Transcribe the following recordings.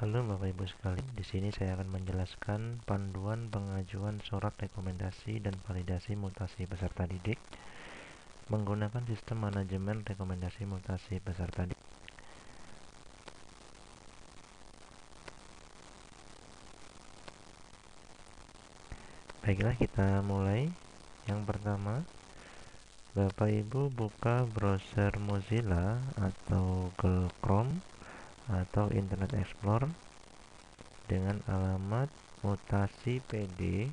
Halo Bapak Ibu sekalian, di sini saya akan menjelaskan panduan pengajuan surat rekomendasi dan validasi mutasi peserta didik menggunakan sistem manajemen rekomendasi mutasi peserta didik. Baiklah, kita mulai. Yang pertama, Bapak Ibu buka browser Mozilla atau Google Chrome atau Internet Explorer dengan alamat mutasi pd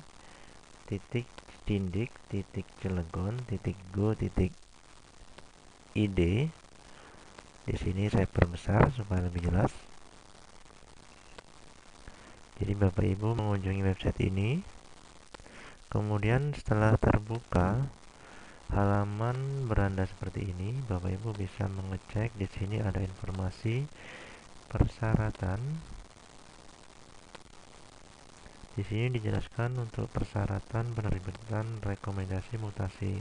titik dindik titik cilegon titik go titik id. Di sini saya perbesar supaya lebih jelas. Jadi Bapak Ibu mengunjungi website ini. Kemudian setelah terbuka halaman beranda seperti ini, Bapak Ibu bisa mengecek di sini ada informasi persyaratan. Di sini dijelaskan untuk persyaratan penerbitan rekomendasi mutasi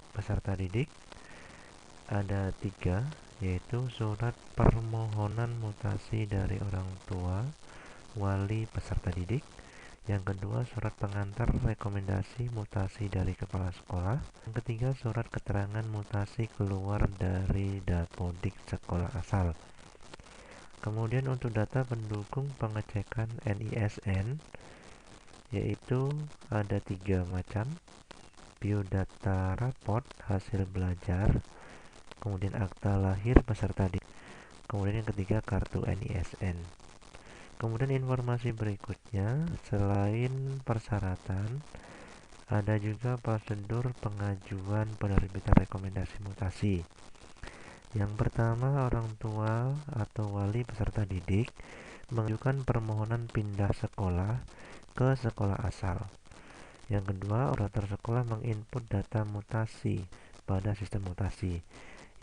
peserta didik ada 3, yaitu surat permohonan mutasi dari orang tua wali peserta didik. Yang kedua, surat pengantar rekomendasi mutasi dari kepala sekolah. Yang ketiga, surat keterangan mutasi keluar dari dapodik sekolah asal. Kemudian untuk data pendukung pengecekan NISN, yaitu ada 3 macam: biodata raport hasil belajar, kemudian akta lahir peserta didik, kemudian yang ketiga kartu NISN. Kemudian informasi berikutnya, selain persyaratan, ada juga prosedur pengajuan penerbitan rekomendasi mutasi. Yang pertama, orang tua atau wali peserta didik mengajukan permohonan pindah sekolah ke sekolah asal. Yang kedua, operator sekolah menginput data mutasi pada sistem mutasi.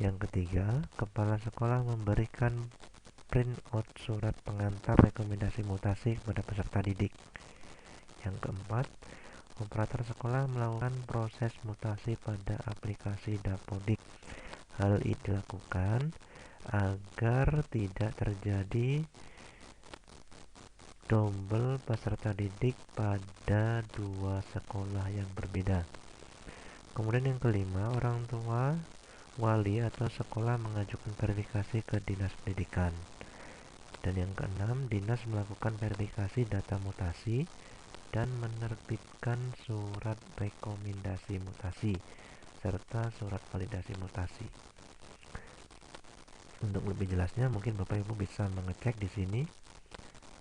Yang ketiga, kepala sekolah memberikan print out surat pengantar rekomendasi mutasi kepada peserta didik. Yang keempat, operator sekolah melakukan proses mutasi pada aplikasi dapodik. Hal ini dilakukan agar tidak terjadi double peserta didik pada 2 sekolah yang berbeda. Kemudian yang kelima, orang tua, wali atau sekolah mengajukan verifikasi ke Dinas Pendidikan. Dan yang keenam, dinas melakukan verifikasi data mutasi dan menerbitkan surat rekomendasi mutasi serta surat validasi mutasi. Untuk lebih jelasnya, mungkin Bapak Ibu bisa mengecek di sini.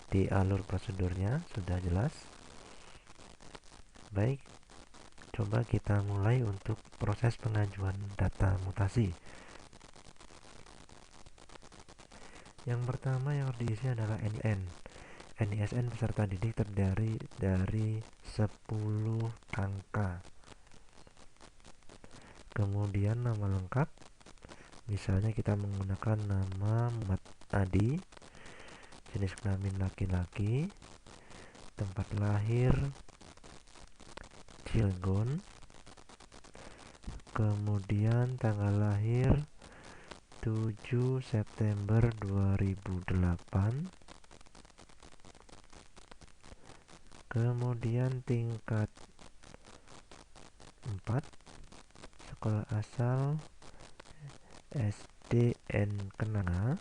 Di alur prosedurnya sudah jelas. Baik, coba kita mulai untuk proses pengajuan data mutasi. Yang pertama yang harus diisi adalah NIN. NISN peserta didik terdiri dari 10 angka. Kemudian nama lengkap, misalnya kita menggunakan nama Muhammad Adi, jenis kelamin laki-laki, tempat lahir Cilegon, kemudian tanggal lahir 7 September 2008, kemudian tingkat 4, sekolah asal SDN Kenanga,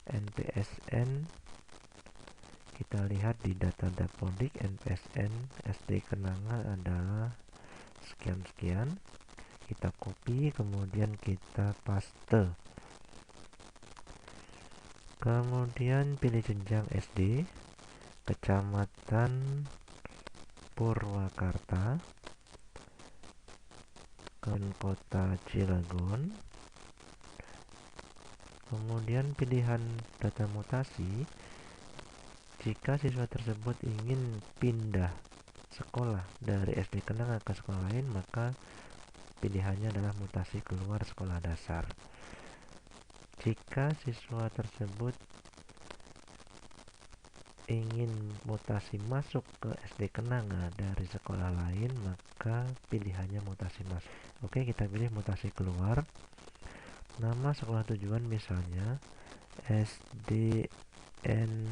NPSN kita lihat di data dapodik. NPSN SD Kenanga adalah sekian-sekian. Kita copy, kemudian kita paste. Kemudian pilih jenjang SD, Kecamatan Purwakarta, Kota Cilegon. Kemudian pilihan data mutasi. Jika siswa tersebut ingin pindah sekolah dari SD Kenanga ke sekolah lain, maka pilihannya adalah mutasi keluar sekolah dasar. Jika siswa tersebut ingin mutasi masuk ke SD Kenanga dari sekolah lain, maka pilihannya mutasi masuk. Oke, kita pilih mutasi keluar. Nama sekolah tujuan misalnya SD N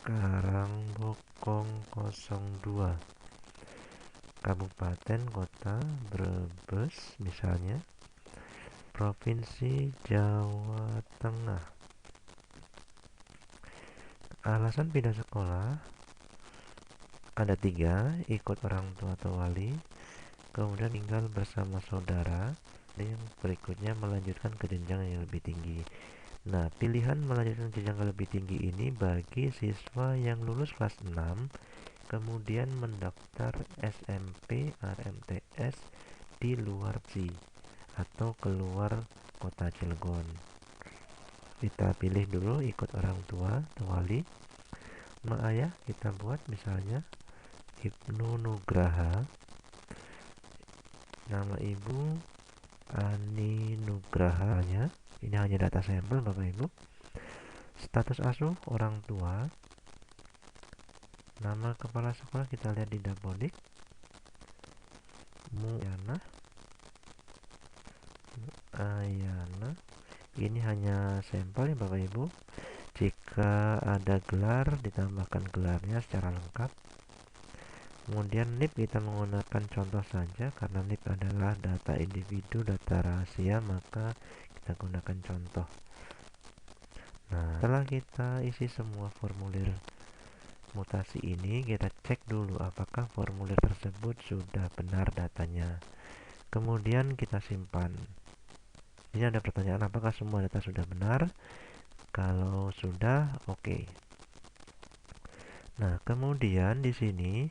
Karangbokong 02, Kabupaten Kota Brebes misalnya, Provinsi Jawa Tengah. Alasan pindah sekolah ada 3: ikut orang tua atau wali, kemudian tinggal bersama saudara, dan yang berikutnya melanjutkan ke jenjang yang lebih tinggi. Nah, pilihan melanjutkan ke jenjang lebih tinggi ini bagi siswa yang lulus kelas 6 kemudian mendaftar SMP RMTS di luar PSI atau keluar kota Cilegon. Kita pilih dulu ikut orang tua atau wali. Nama ayah kita buat misalnya Ibnu Nugraha, nama ibu Ani Nugrahanya. Ini hanya data sampel Bapak Ibu. Status asuh orang tua. Nama kepala sekolah kita lihat di Dapodik, Ayana. Ini hanya sampel ya Bapak Ibu. Jika ada gelar, ditambahkan gelarnya secara lengkap. Kemudian NIP kita menggunakan contoh saja karena NIP adalah data individu, data rahasia, maka kita gunakan contoh. Nah, setelah kita isi semua formulir mutasi ini, kita cek dulu apakah formulir tersebut sudah benar datanya. Kemudian kita simpan. Ini ada pertanyaan, apakah semua data sudah benar? Kalau sudah, oke. Nah, kemudian di sini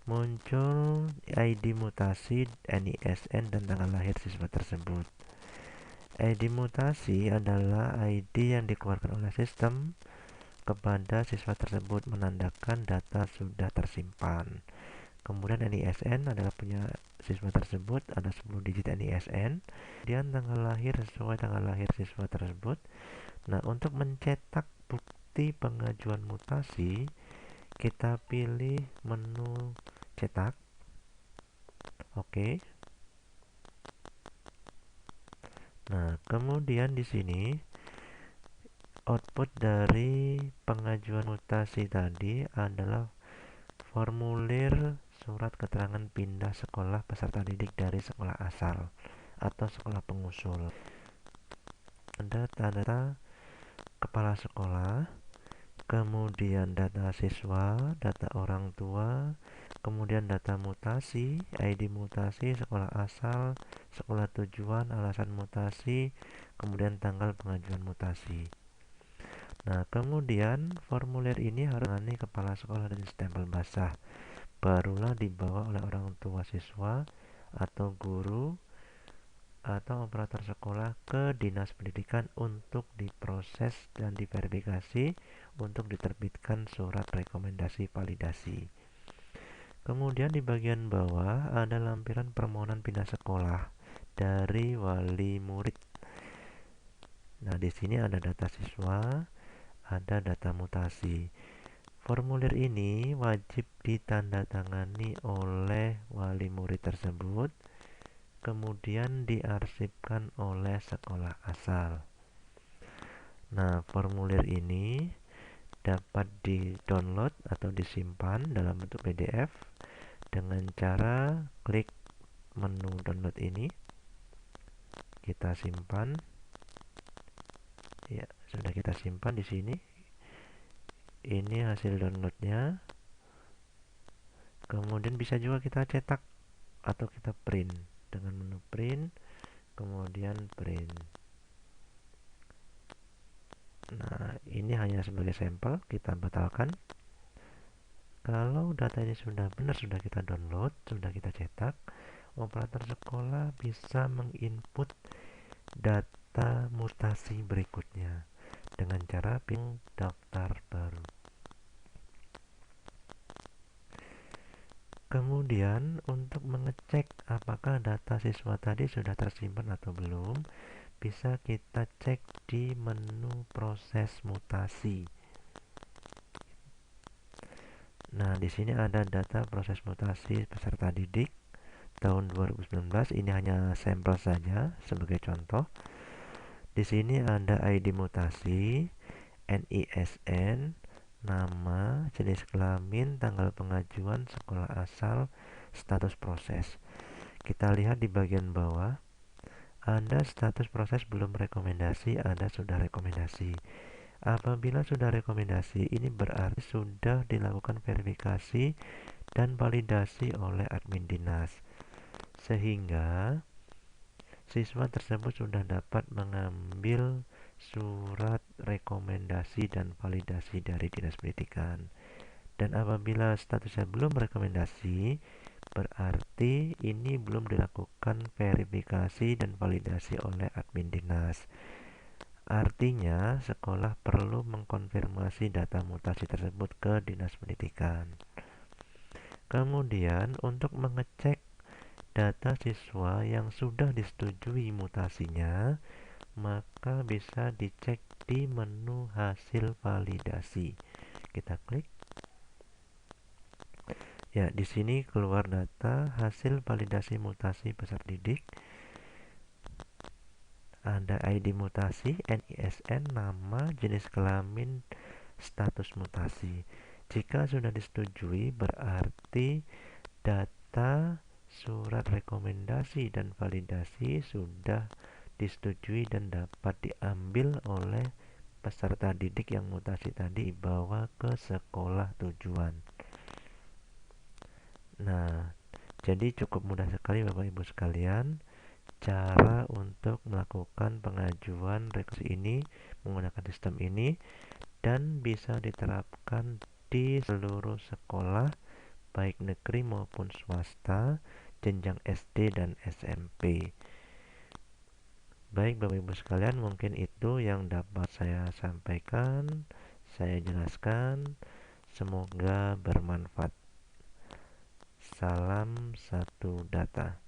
muncul ID mutasi, NISN, dan tanggal lahir siswa tersebut. ID mutasi adalah ID yang dikeluarkan oleh sistem kepada siswa tersebut menandakan data sudah tersimpan. Kemudian NISN adalah punya siswa tersebut, ada 10 digit NISN. Kemudian tanggal lahir sesuai tanggal lahir siswa tersebut. Nah, untuk mencetak bukti pengajuan mutasi, kita pilih menu cetak. Oke. Nah, kemudian di sini output dari pengajuan mutasi tadi adalah formulir surat keterangan pindah sekolah peserta didik dari sekolah asal atau sekolah pengusul. Ada data kepala sekolah, kemudian data siswa, data orang tua, kemudian data mutasi, ID mutasi, sekolah asal, sekolah tujuan, alasan mutasi, kemudian tanggal pengajuan mutasi. Nah, kemudian formulir ini harus ditangani kepala sekolah dan stempel basah. Barulah dibawa oleh orang tua siswa atau guru atau operator sekolah ke Dinas Pendidikan untuk diproses dan diverifikasi untuk diterbitkan surat rekomendasi validasi. Kemudian di bagian bawah ada lampiran permohonan pindah sekolah dari wali murid. Nah, di sini ada data siswa, ada data mutasi. Formulir ini wajib ditandatangani oleh wali murid tersebut, kemudian diarsipkan oleh sekolah asal. Nah, formulir ini dapat di-download atau disimpan dalam bentuk PDF dengan cara klik menu download ini. Kita simpan. Ya, sudah kita simpan di sini. Ini hasil downloadnya. Kemudian bisa juga kita cetak atau kita print dengan menu print, kemudian print. Nah, ini hanya sebagai sampel, kita batalkan. Kalau data ini sudah benar, sudah kita download, sudah kita cetak, operator sekolah bisa menginput data mutasi berikutnya dengan cara pilih daftar baru. Kemudian untuk mengecek apakah data siswa tadi sudah tersimpan atau belum, bisa kita cek di menu proses mutasi. Nah, di sini ada data proses mutasi peserta didik tahun 2019. Ini hanya sampel saja sebagai contoh. Di sini ada ID mutasi, NISN, nama, jenis kelamin, tanggal pengajuan, sekolah asal, status proses. Kita lihat di bagian bawah, Anda status proses belum rekomendasi, Anda sudah rekomendasi. Apabila sudah rekomendasi, ini berarti sudah dilakukan verifikasi dan validasi oleh admin dinas, sehingga siswa tersebut sudah dapat mengambil surat rekomendasi dan validasi dari Dinas Pendidikan. Dan apabila statusnya belum rekomendasi, berarti ini belum dilakukan verifikasi dan validasi oleh admin dinas. Artinya, sekolah perlu mengkonfirmasi data mutasi tersebut ke Dinas Pendidikan. Kemudian, untuk mengecek data siswa yang sudah disetujui mutasinya, maka bisa dicek di menu hasil validasi. Kita klik. Ya, di sini keluar data hasil validasi mutasi peserta didik. Ada ID mutasi, NISN, nama, jenis kelamin, status mutasi. Jika sudah disetujui, berarti data surat rekomendasi dan validasi sudah disetujui dan dapat diambil oleh peserta didik yang mutasi tadi bawa ke sekolah tujuan. Nah, jadi cukup mudah sekali Bapak Ibu sekalian cara untuk melakukan pengajuan rekomendasi ini menggunakan sistem ini, dan bisa diterapkan di seluruh sekolah baik negeri maupun swasta jenjang SD dan SMP. Baik Bapak Ibu sekalian, mungkin itu yang dapat saya sampaikan, saya jelaskan. Semoga bermanfaat. Salam satu data.